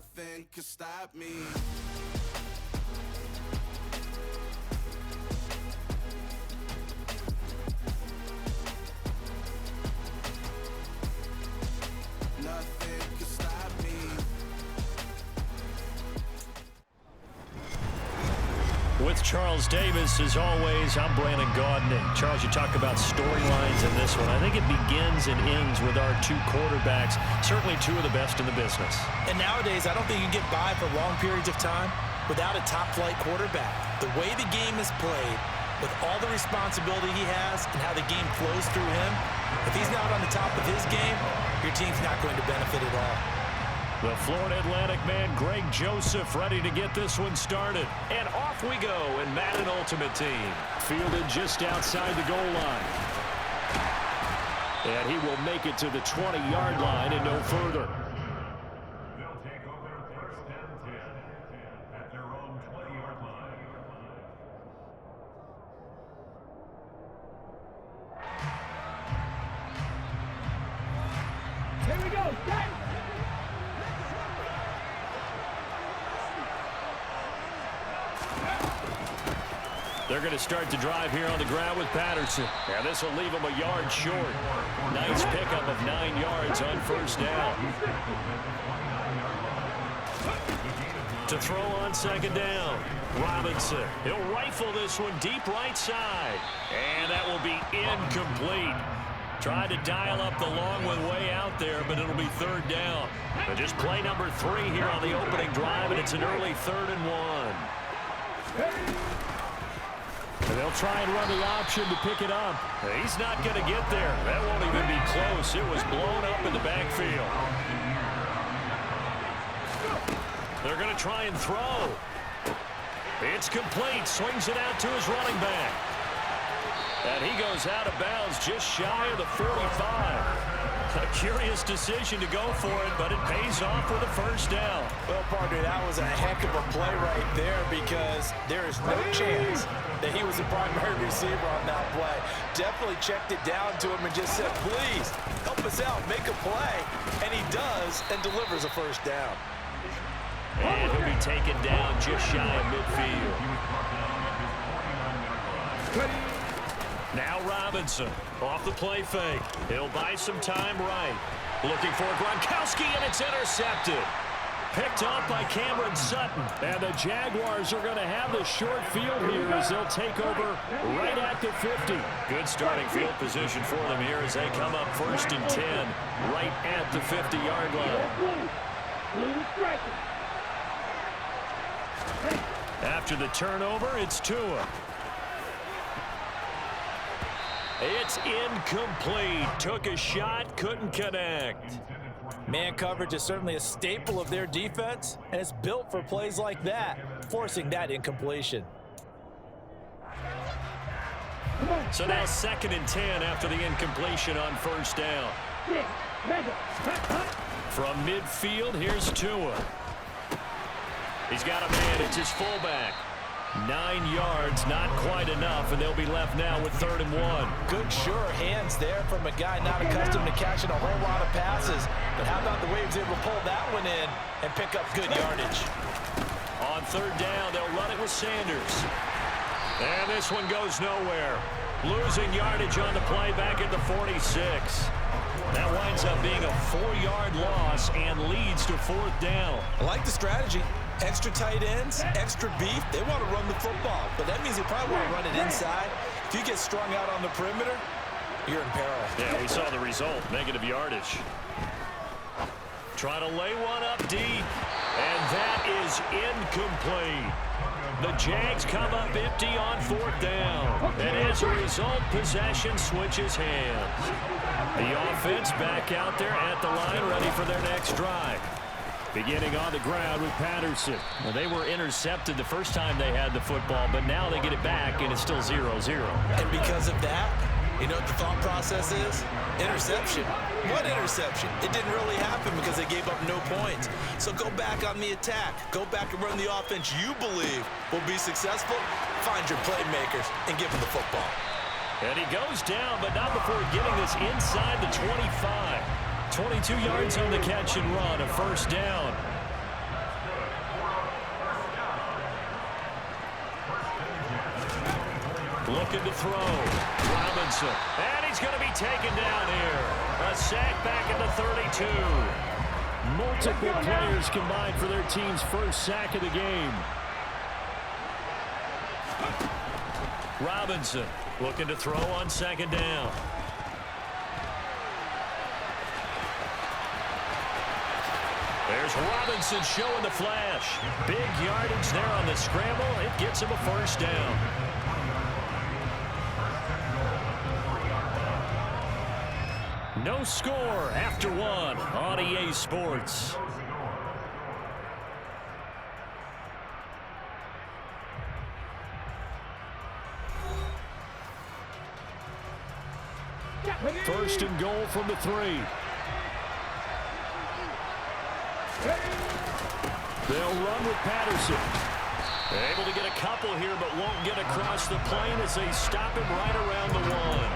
nothing can stop me. Nothing can stop me. With Charles Davis, as always, I'm Brandon Gaudning. Charles, you talk about storylines in this one. I think it begins and ends with our two quarterbacks, certainly two of the best in the business. And nowadays, I don't think you can get by for long periods of time without a top-flight quarterback. The way the game is played, with all the responsibility he has and how the game flows through him, if he's not on the top of his game, your team's not going to benefit at all. The Florida Atlantic man, Greg Joseph, ready to get this one started. And off we go in Madden Ultimate Team. Fielded just outside the goal line. And he will make it to the 20-yard line and no further. They'll take over first and 10 at their own 20-yard line. Here we go, set! They're going to start the drive here on the ground with Patterson. Now this will leave him a yard short. Nice pickup of 9 yards on first down. To throw on second down. Robinson. He'll rifle this one deep right side. And that will be incomplete. Tried to dial up the long one way out there, but it'll be third down. But just play number 3 here on the opening drive, and it's an early 3rd and 1. And they'll try and run the option to pick it up. He's not going to get there. That won't even be close. It was blown up in the backfield. They're going to try and throw. It's complete. Swings it out to his running back. And he goes out of bounds just shy of the 45. A curious decision to go for it, but it pays off with a first down. Well, partner, that was a heck of a play right there because there is no chance that he was the primary receiver on that play. Definitely checked it down to him and just said, please, help us out, make a play. And he does and delivers a first down. And he'll be taken down just shy of midfield. Now Robinson off the play fake. He'll buy some time right. Looking for Gronkowski, and it's intercepted. Picked off by Cameron Sutton. And the Jaguars are going to have the short field here as they'll take over right at the 50. Good starting field position for them here as they come up first and 10 right at the 50-yard line. After the turnover, it's Tua. It's incomplete. Took a shot, couldn't connect. Man coverage is certainly a staple of their defense, and it's built for plays like that, forcing that incompletion. So now 2nd and 10 after the incompletion on first down. From midfield, here's Tua. He's got a man, it's his fullback. 9 yards, not quite enough, and they'll be left now with 3rd and 1. Good, sure hands there from a guy not accustomed to catching a whole lot of passes. But how about the way he was able to pull that one in and pick up good yardage? On 3rd down, they'll run it with Sanders. And this one goes nowhere. Losing yardage on the play back at the 46. That winds up being a 4-yard loss and leads to 4th down. I like the strategy. Extra tight ends, extra beef. They want to run the football, but that means they probably want to run it inside. If you get strung out on the perimeter, you're in peril. Yeah, we saw the result, negative yardage. Trying to lay one up deep, and that is incomplete. The Jags come up empty on 4th down, and as a result, possession switches hands. The offense back out there at the line, ready for their next drive. Beginning on the ground with Patterson. Well, they were intercepted the first time they had the football, but now they get it back, and it's still 0-0. And because of that, you know what the thought process is? Interception. What interception? It didn't really happen because they gave up no points. So go back on the attack. Go back and run the offense you believe will be successful. Find your playmakers and give them the football. And he goes down, but not before getting this inside the 25. 22 yards on the catch and run, a first down. Looking to throw. Robinson. And he's going to be taken down here. A sack back at the 32. Multiple players combined for their team's first sack of the game. Robinson looking to throw on second down. There's Robinson showing the flash. Big yardage there on the scramble. It gets him a first down. No score after one on EA Sports. First and goal from the 3. They'll run with Patterson. Able to get a couple here, but won't get across the plane as they stop him right around the 1.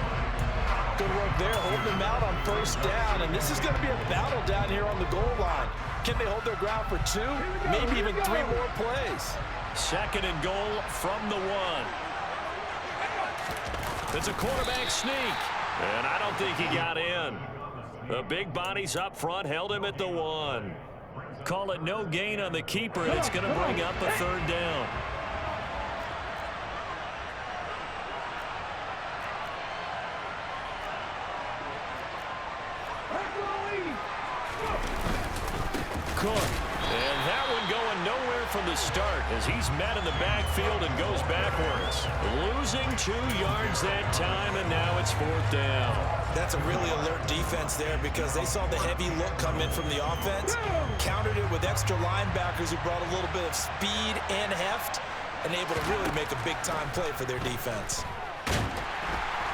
Good work there, holding them out on first down, and this is going to be a battle down here on the goal line. Can they hold their ground for 2, maybe even 3 more plays? Second and goal from the 1. It's a quarterback sneak, and I don't think he got in. The big bodies up front held him at the 1. Call it no gain on the keeper, and it's going to bring up a third down. Cook. And that one going nowhere from the start as he's met in the backfield and goes backwards. Losing 2 yards that time, and now it's 4th down. That's a really alert defense there because they saw the heavy look come in from the offense, countered it with extra linebackers who brought a little bit of speed and heft, and able to really make a big-time play for their defense.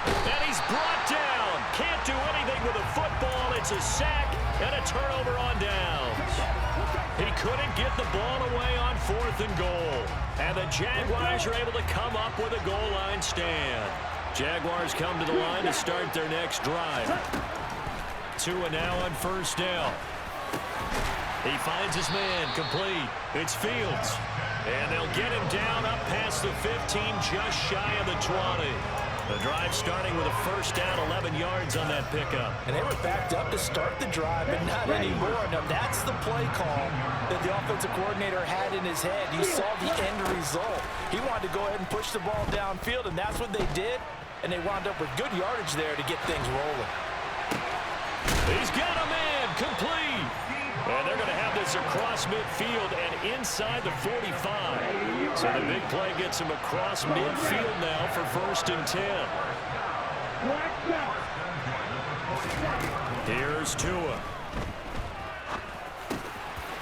And he's brought down. Can't do anything with a football. It's a sack and a turnover on downs. He couldn't get the ball away on 4th and goal. And the Jaguars are able to come up with a goal line stand. Jaguars come to the line to start their next drive. 2 and now on first down. He finds his man complete. It's Fields. And they'll get him down up past the 15, just shy of the 20. The drive starting with a first down, 11 yards on that pickup. And they were backed up to start the drive, but not anymore. Now, that's the play call that the offensive coordinator had in his head. You saw the end result. He wanted to go ahead and push the ball downfield, and that's what they did. And they wound up with good yardage there to get things rolling. He's got a man complete. And they're going to have this across midfield and inside the 45. So the big play gets him across midfield now for 1st and 10. Here's Tua.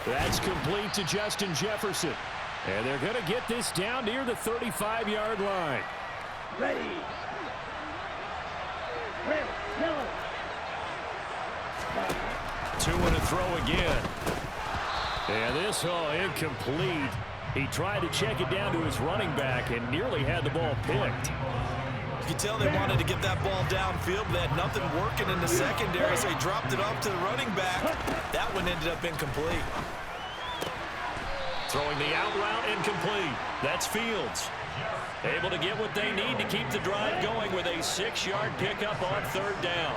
That's complete to Justin Jefferson. And they're going to get this down near the 35-yard line. Ready. Tua to throw again. And this incomplete. He tried to check it down to his running back and nearly had the ball picked. You can tell they wanted to get that ball downfield, but they had nothing working in the secondary, so he dropped it off to the running back. That one ended up incomplete. Throwing the out route incomplete. That's Fields. Able to get what they need to keep the drive going with a 6-yard pickup on 3rd down.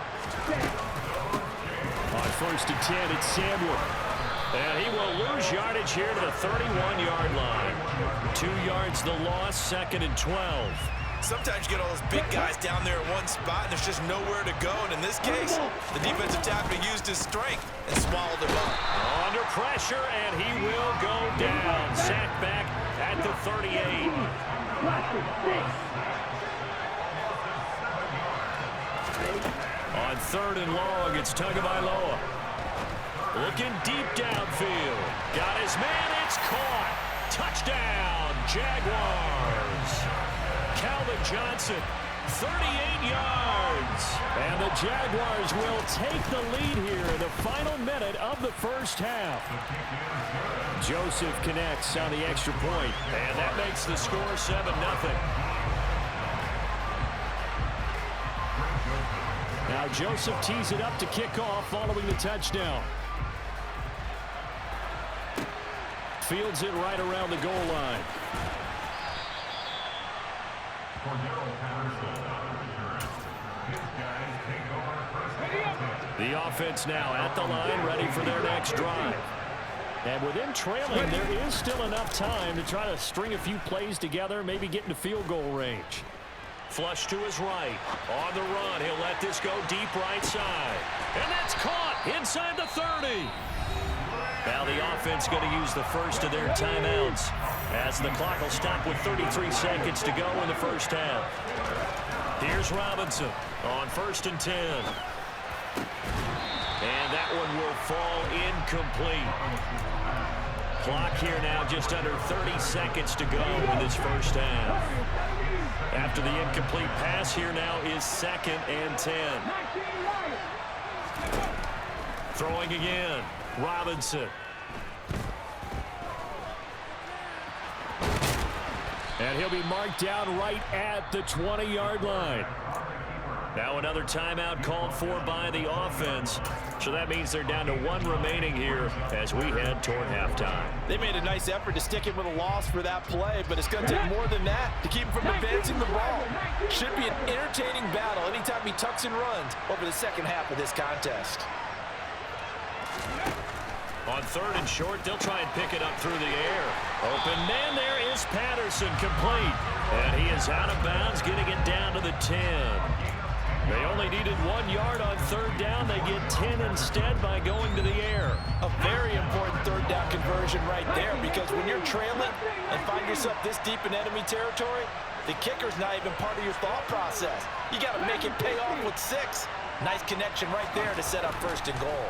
On 1st and 10, it's Samuel. And he will lose yardage here to the 31-yard line. 2 yards the loss, 2nd and 12. Sometimes you get all those big guys down there in one spot, and there's just nowhere to go. And in this case, the defensive tackle used his strength and swallowed him up. Under pressure, and he will go down. Sacked back at the 38. On 3rd and long, it's Tagovailoa. Looking deep downfield. Got his man, it's caught. Touchdown, Jaguars. Calvin Johnson, 38 yards. And the Jaguars will take the lead here in the final minute of the first half. Joseph connects on the extra point, and that makes the score 7-0. Now Joseph tees it up to kick off following the touchdown. Fields it right around the goal line. Cordero The offense now at the line, ready for their next drive. And with them trailing, there is still enough time to try to string a few plays together, maybe get into field goal range. Flush to his right. On the run, he'll let this go deep right side. And that's caught inside the 30. Now the offense going to use the first of their timeouts as the clock will stop with 33 seconds to go in the first half. Here's Robinson on 1st and 10. And that one will fall incomplete. Clock here now just under 30 seconds to go in this first half. After the incomplete pass, here now is 2nd and 10. Throwing again, Robinson. And he'll be marked down right at the 20-yard line. Now another timeout called for by the offense. So that means they're down to 1 remaining here as we head toward halftime. They made a nice effort to stick it with a loss for that play, but it's going to take more than that to keep him from advancing the ball. Should be an entertaining battle anytime he tucks and runs over the second half of this contest. On 3rd and short, they'll try and pick it up through the air. Open man, there is Patterson, complete. And he is out of bounds, getting it down to the 10. They only needed 1 yard on 3rd down. They get 10 instead by going to the air. A very important 3rd down conversion right there, because when you're trailing and find yourself this deep in enemy territory, the kicker's not even part of your thought process. You got to make it pay off with 6. Nice connection right there to set up 1st and goal.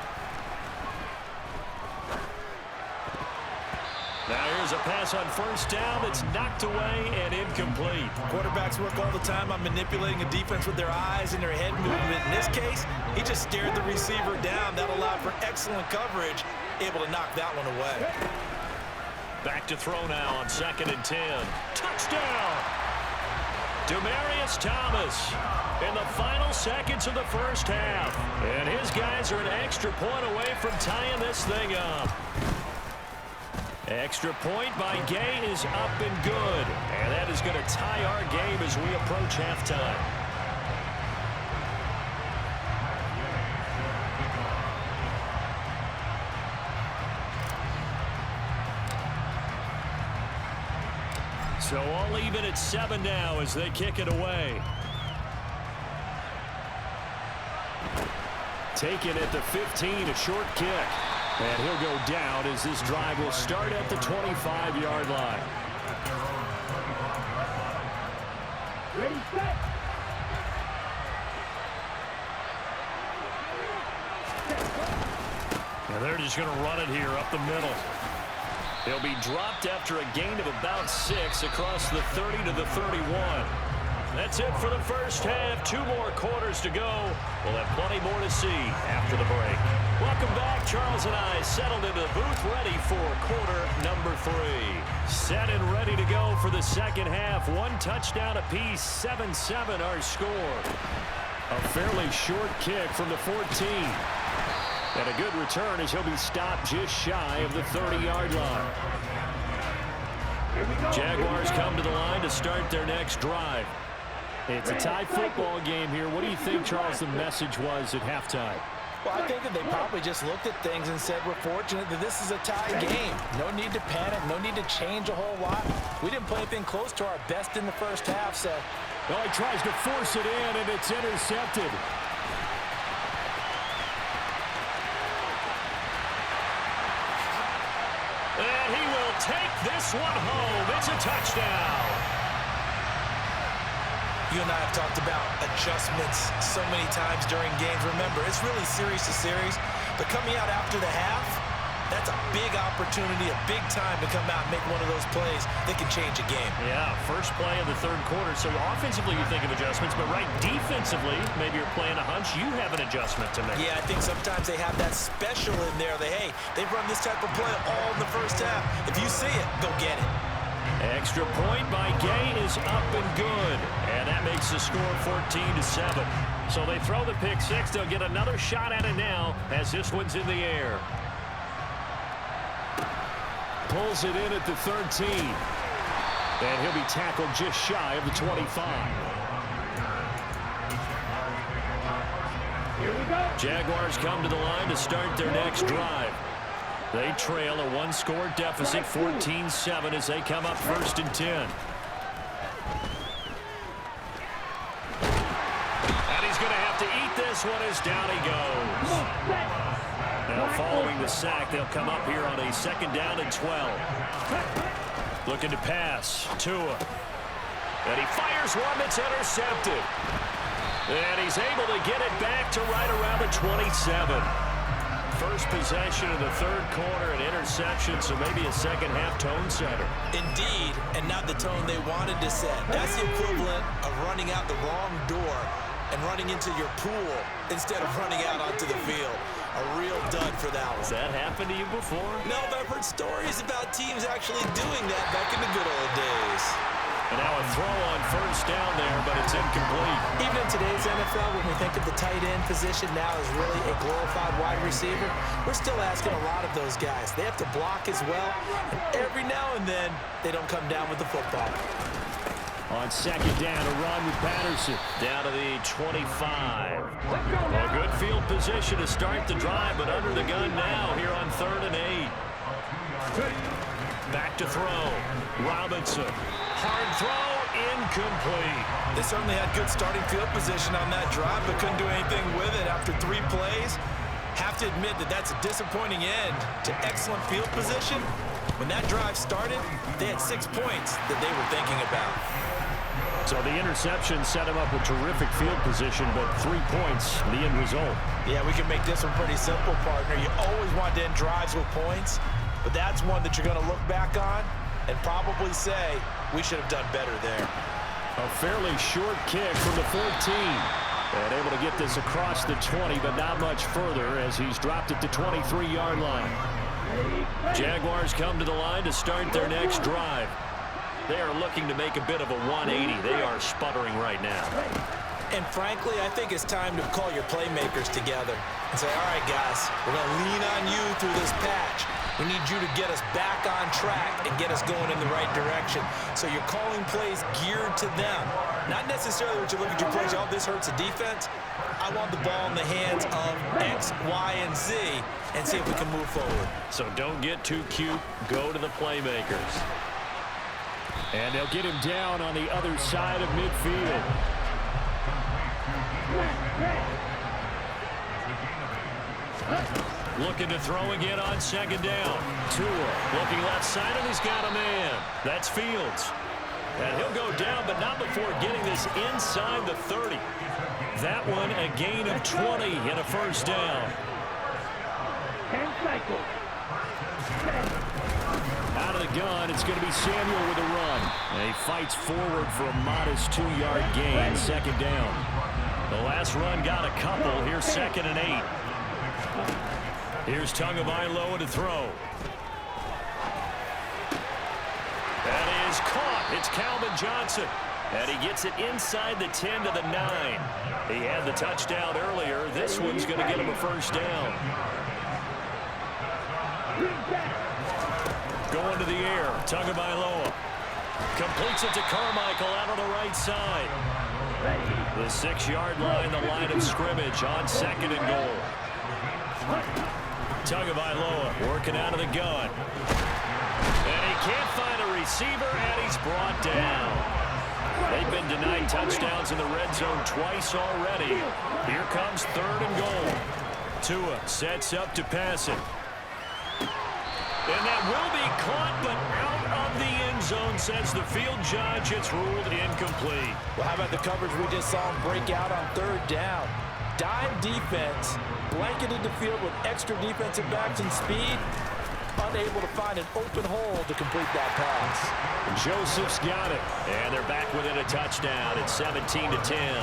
Now here's a pass on 1st down that's knocked away and incomplete. Quarterbacks work all the time on manipulating a defense with their eyes and their head movement. In this case, he just stared the receiver down. That allowed for excellent coverage, able to knock that one away. Back to throw now on 2nd and 10. Touchdown! Demaryius Thomas in the final seconds of the first half. And his guys are an extra point away from tying this thing up. Extra point by Gay is up and good. And that is going to tie our game as we approach halftime. So all even at 7 now as they kick it away. Taken at the 15, a short kick. And he'll go down as this drive will start at the 25-yard line. Ready, set. And they're just going to run it here up the middle. He'll be dropped after a gain of about 6 across the 30 to the 31. That's it for the first half. 2 more quarters to go. We'll have plenty more to see after the break. Welcome back. Charles and I settled into the booth, ready for quarter number 3. Set and ready to go for the second half. 1 touchdown apiece, 7-7 our score. A fairly short kick from the 14. And a good return as he'll be stopped just shy of the 30-yard line. Jaguars come to the line to start their next drive. It's a tie football game here. What do you think, Charles, the message was at halftime? Well, I think that they probably just looked at things and said, we're fortunate that this is a tie game. No need to panic, no need to change a whole lot. We didn't play anything close to our best in the first half, so. Well, he tries to force it in, and it's intercepted. And he will take this one home. It's a touchdown. You and I have talked about adjustments so many times during games. Remember, it's really series to series, but coming out after the half, that's a big opportunity, a big time to come out and make one of those plays that can change a game. Yeah, first play of the 3rd quarter. So offensively, you think of adjustments, but right defensively, maybe you're playing a hunch. You have an adjustment to make. Yeah, I think sometimes they have that special in there that, hey, they've run this type of play all in the first half. If you see it, go get it. Extra point by Gay is up and good. And that makes the score 14-7. So they throw the pick 6. They'll get another shot at it now as this one's in the air. Pulls it in at the 13. And he'll be tackled just shy of the 25. Here we go. Jaguars come to the line to start their next drive. They trail a one-score deficit, 14-7, as they come up 1st and 10. And he's going to have to eat this one as down he goes. Now following the sack, they'll come up here on a 2nd down and 12. Looking to pass. Tua. And he fires one that's intercepted. And he's able to get it back to right around the 27. First possession of the 3rd quarter, an interception, so maybe a second-half tone setter. Indeed, and not the tone they wanted to set. That's the equivalent of running out the wrong door and running into your pool instead of running out onto the field. A real dud for that one. Has that happened to you before? No, but I've heard stories about teams actually doing that back in the good old days. And now a throw on 1st down there, but it's incomplete. Even in today's NFL, when we think of the tight end position now as really a glorified wide receiver, we're still asking a lot of those guys. They have to block as well, and every now and then, they don't come down with the football. On 2nd down, a run with Patterson. Down to the 25. A good field position to start the drive, but under the gun now here on 3rd and 8. Back to throw. Robinson. Hard throw, incomplete. They certainly had good starting field position on that drive, but couldn't do anything with it after 3 plays. Have to admit that that's a disappointing end to excellent field position. When that drive started, they had 6 points that they were thinking about. So the interception set him up with terrific field position, but 3 points, the end result. Yeah, we can make this one pretty simple, partner. You always want to end drives with points, but that's one that you're going to look back on and probably say, we should have done better there. A fairly short kick from the 14. And able to get this across the 20, but not much further as he's dropped it to 23-yard line. Jaguars come to the line to start their next drive. They are looking to make a bit of a 180. They are sputtering right now. And frankly, I think it's time to call your playmakers together and say, all right, guys, we're going to lean on you through this patch. We need you to get us back on track and get us going in the right direction. So you're calling plays geared to them. Not necessarily what you look at your plays, oh, this hurts the defense. I want the ball in the hands of X, Y, and Z and see if we can move forward. So don't get too cute. Go to the playmakers. And they'll get him down on the other side of midfield. Looking to throw again on 2nd down. Tua looking left side, and he's got a man. That's Fields. And he'll go down, but not before getting this inside the 30. That one a gain of 20 and a 1st down. 10 cycles. Out of the gun, it's going to be Samuel with a run. And he fights forward for a modest 2-yard gain, 2nd down. The last run got a couple. Here's 2nd and 8. Here's Tagovailoa to throw. That is caught. It's Calvin Johnson. And he gets it inside the 10 to the 9. He had the touchdown earlier. This one's going to get him a 1st down. Going to the air. Tagovailoa completes it to Carmichael out on the right side. The 6-yard line, the line of scrimmage on 2nd and goal. Tagovailoa working out of the gun. And he can't find a receiver, and he's brought down. They've been denied touchdowns in the red zone twice already. Here comes 3rd and goal. Tua sets up to pass it. And that will be caught, but out of the end zone, says the field judge. It's ruled incomplete. Well, how about the coverage we just saw him break out on 3rd down? Dime defense, blanketed the field with extra defensive backs and speed, unable to find an open hole to complete that pass. Joseph's got it, and they're back within a touchdown. It's 17-10.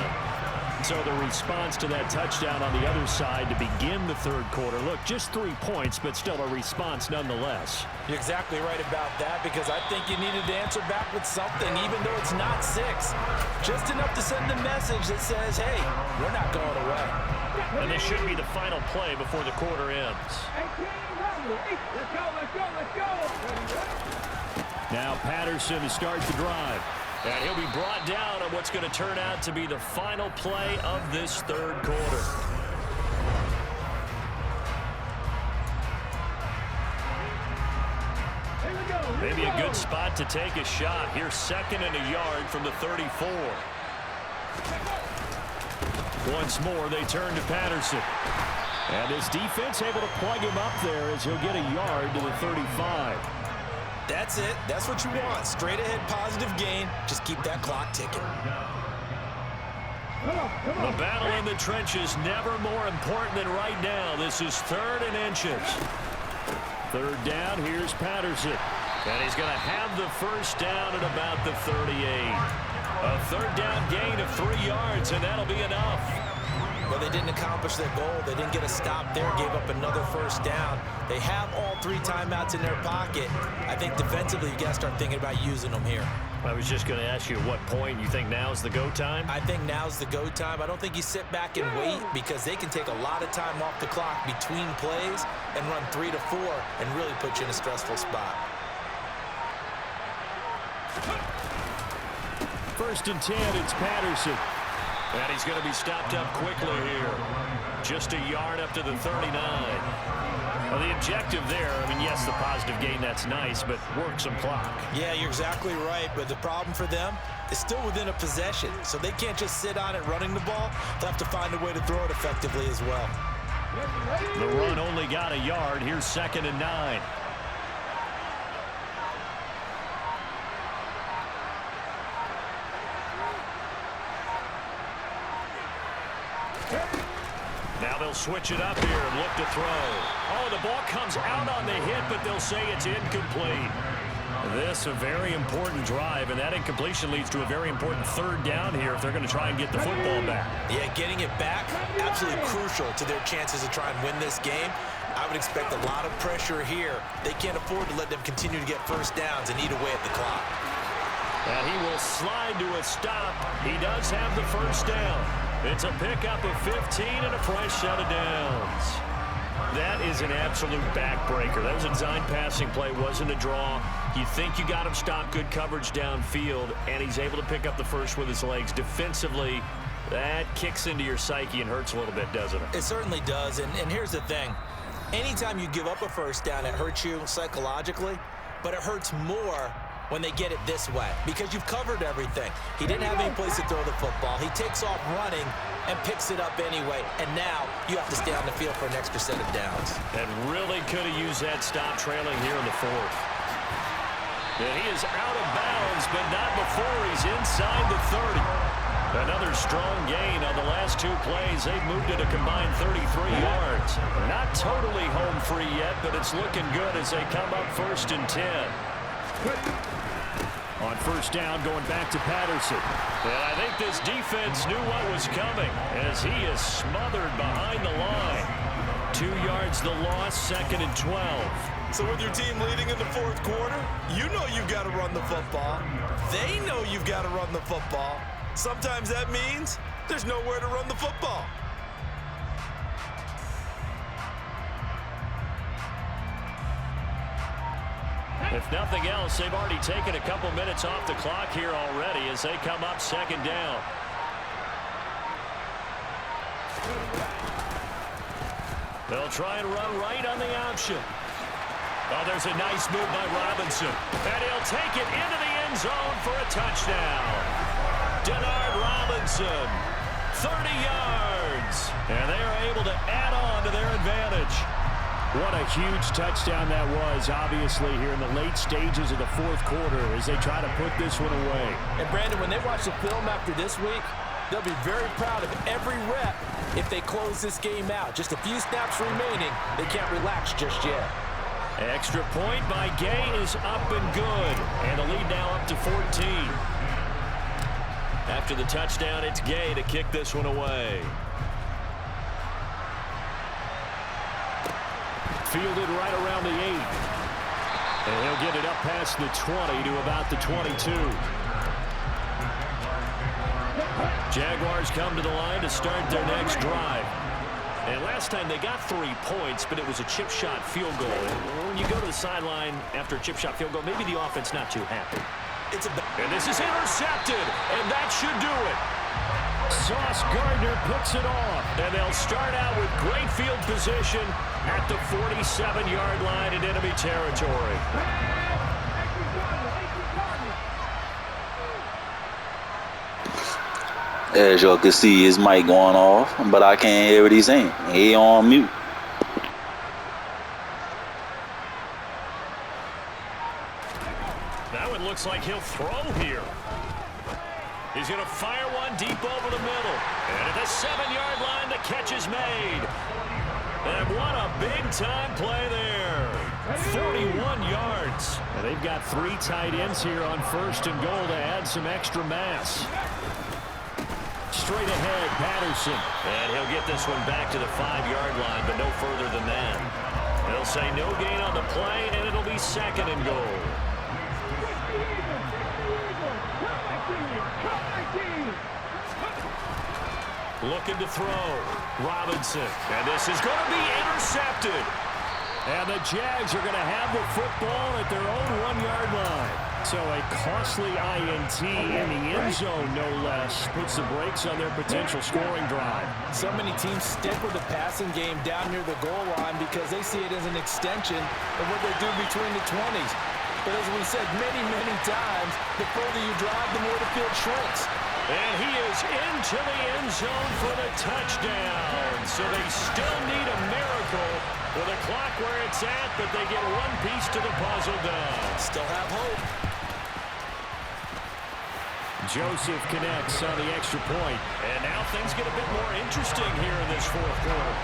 So the response to that touchdown on the other side to begin the 3rd quarter. Look, just 3 points, but still a response nonetheless. You're exactly right about that, because I think you needed to answer back with something, even though it's not 6. Just enough to send a message that says, hey, we're not going away. And this should be the final play before the quarter ends. Let's go, let's go, let's go. Now Patterson to start the drive. And he'll be brought down on what's going to turn out to be the final play of this 3rd quarter. Maybe a good spot to take a shot. Here's 2nd and a yard from the 34. Once more, they turn to Patterson. And his defense able to plug him up there as he'll get a yard to the 35. That's it. That's what you want. Straight ahead positive gain. Just keep that clock ticking. The battle in the trenches never more important than right now. This is 3rd and inches. 3rd down, here's Patterson. And he's going to have the first down at about the 38. A 3rd down gain of 3 yards, and that'll be enough. Well, they didn't accomplish their goal. They didn't get a stop there, gave up another first down. They have all 3 timeouts in their pocket. I think defensively, you got to start thinking about using them here. I was just going to ask you at what point you think now's the go time? I think now's the go time. I don't think you sit back and wait because they can take a lot of time off the clock between plays and run 3 to 4 and really put you in a stressful spot. 1st and 10, it's Patterson. And he's going to be stopped up quickly here. Just a yard up to the 39. Well, the objective there, I mean, yes, the positive gain, that's nice, but work some clock. Yeah, you're exactly right, but the problem for them is still within a possession, so they can't just sit on it running the ball. They'll have to find a way to throw it effectively as well. The run only got a yard. Here's 2nd and 9. Now they'll switch it up here and look to throw. Oh, the ball comes out on the hit, but they'll say it's incomplete. This a very important drive, and that incompletion leads to a very important 3rd down here if they're going to try and get the football back. Yeah, getting it back, absolutely crucial to their chances to try and win this game. I would expect a lot of pressure here. They can't afford to let them continue to get first downs and eat away at the clock. And he will slide to a stop. He does have the first down. It's a pickup of 15 and a fresh set of downs. That is an absolute backbreaker. That was a design passing play, wasn't a draw. You think you got him stopped, good coverage downfield, and he's able to pick up the first with his legs. Defensively, that kicks into your psyche and hurts a little bit, doesn't it? It certainly does, and here's the thing. Anytime you give up a first down, it hurts you psychologically, but it hurts more when they get it this way because you've covered everything. He didn't have any place to throw the football. He takes off running and picks it up anyway, and now you have to stay on the field for an extra set of downs. And really could have used that stop trailing here in the 4th. And he is out of bounds, but not before he's inside the 30. Another strong gain on the last 2 plays. They've moved it a combined 33 yards. Not totally home free yet, but it's looking good as they come up 1st and 10. On 1st down, going back to Patterson. And I think this defense knew what was coming as he is smothered behind the line. 2 yards the loss, 2nd and 12. So with your team leading in the 4th quarter, you know you've got to run the football. They know you've got to run the football. Sometimes that means there's nowhere to run the football. If nothing else, they've already taken a couple minutes off the clock here already as they come up 2nd down. They'll try and run right on the option. Oh, there's a nice move by Robinson. And he'll take it into the end zone for a touchdown. Denard Robinson, 30 yards. And they are able to add on to their advantage. What a huge touchdown that was, obviously, here in the late stages of the 4th quarter as they try to put this one away. And, Brandon, when they watch the film after this week, they'll be very proud of every rep if they close this game out. Just a few snaps remaining. They can't relax just yet. Extra point by Gay is up and good. And the lead now up to 14. After the touchdown, it's Gay to kick this one away. Fielded right around the 8. And he'll get it up past the 20 to about the 22. Jaguars come to the line to start their next drive. And last time they got 3 points, but it was a chip shot field goal. And when you go to the sideline after a chip shot field goal, maybe the offense not too happy. And this is intercepted, and that should do it. Sauce Gardner puts it off, and they'll start out with great field position at the 47-yard line in enemy territory. As y'all can see, his mic going off, but I can't hear what he's saying. He on mute. That one looks like he'll throw here. He's going to fire one deep over the middle. And at the 7-yard line, the catch is made. And what a big-time play there. 41 yards. And they've got 3 tight ends here on 1st and goal to add some extra mass. Straight ahead, Patterson. And he'll get this one back to the 5-yard line, but no further than that. They'll say no gain on the play, and it'll be 2nd and goal. Looking to throw. Robinson. And this is going to be intercepted. And the Jags are going to have the football at their own 1-yard line. So a costly INT in the end zone, no less, puts the brakes on their potential scoring drive. So many teams stick with the passing game down near the goal line because they see it as an extension of what they do between the 20s. But as we said many, many times, the further you drive, the more the field shrinks. And he is into the end zone for the touchdown. So they still need a miracle with the clock where it's at, but they get one piece to the puzzle done. Still have hope. Joseph connects on the extra point. And now things get a bit more interesting here in this 4th quarter.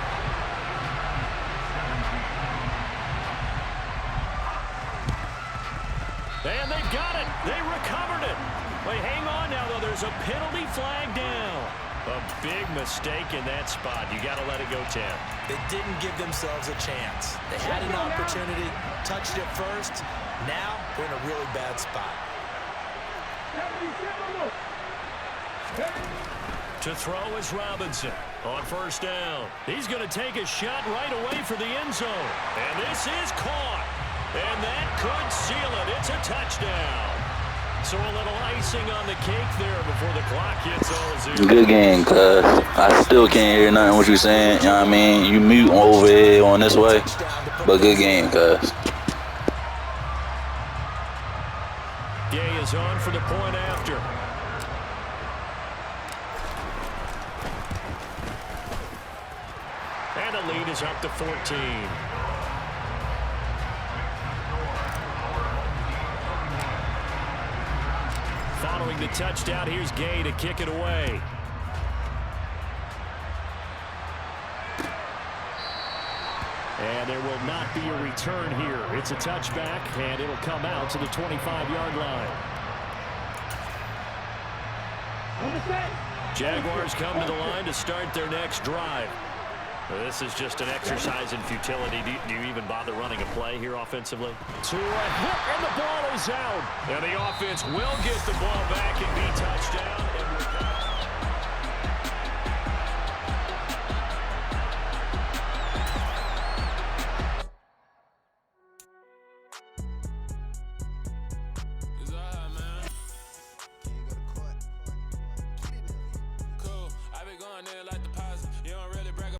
And they've got it. They recovered it. Wait, hang on now, though. There's a penalty flag down. A big mistake in that spot. You got to let it go, Tim. They didn't give themselves a chance. They had an opportunity, touched it first. Now they're in a really bad spot. To throw is Robinson on 1st down. He's going to take a shot right away for the end zone. And this is caught. And that could seal it. It's a touchdown. So a little icing on the cake there before the clock hits all 0. Good game, cuz. I still can't hear nothing what you saying. You know what I mean? You mute over here on this way. But good game, cuz. Gay is on for the point after. And the lead is up to 14. Following the touchdown, here's Gay to kick it away. And there will not be a return here. It's a touchback, and it'll come out to the 25-yard line. Jaguars come to the line to start their next drive. This is just an exercise in futility. Do you even bother running a play here offensively? To a hit, and the ball is out. And the offense will get the ball back and be touchdown. Cool, I been going there like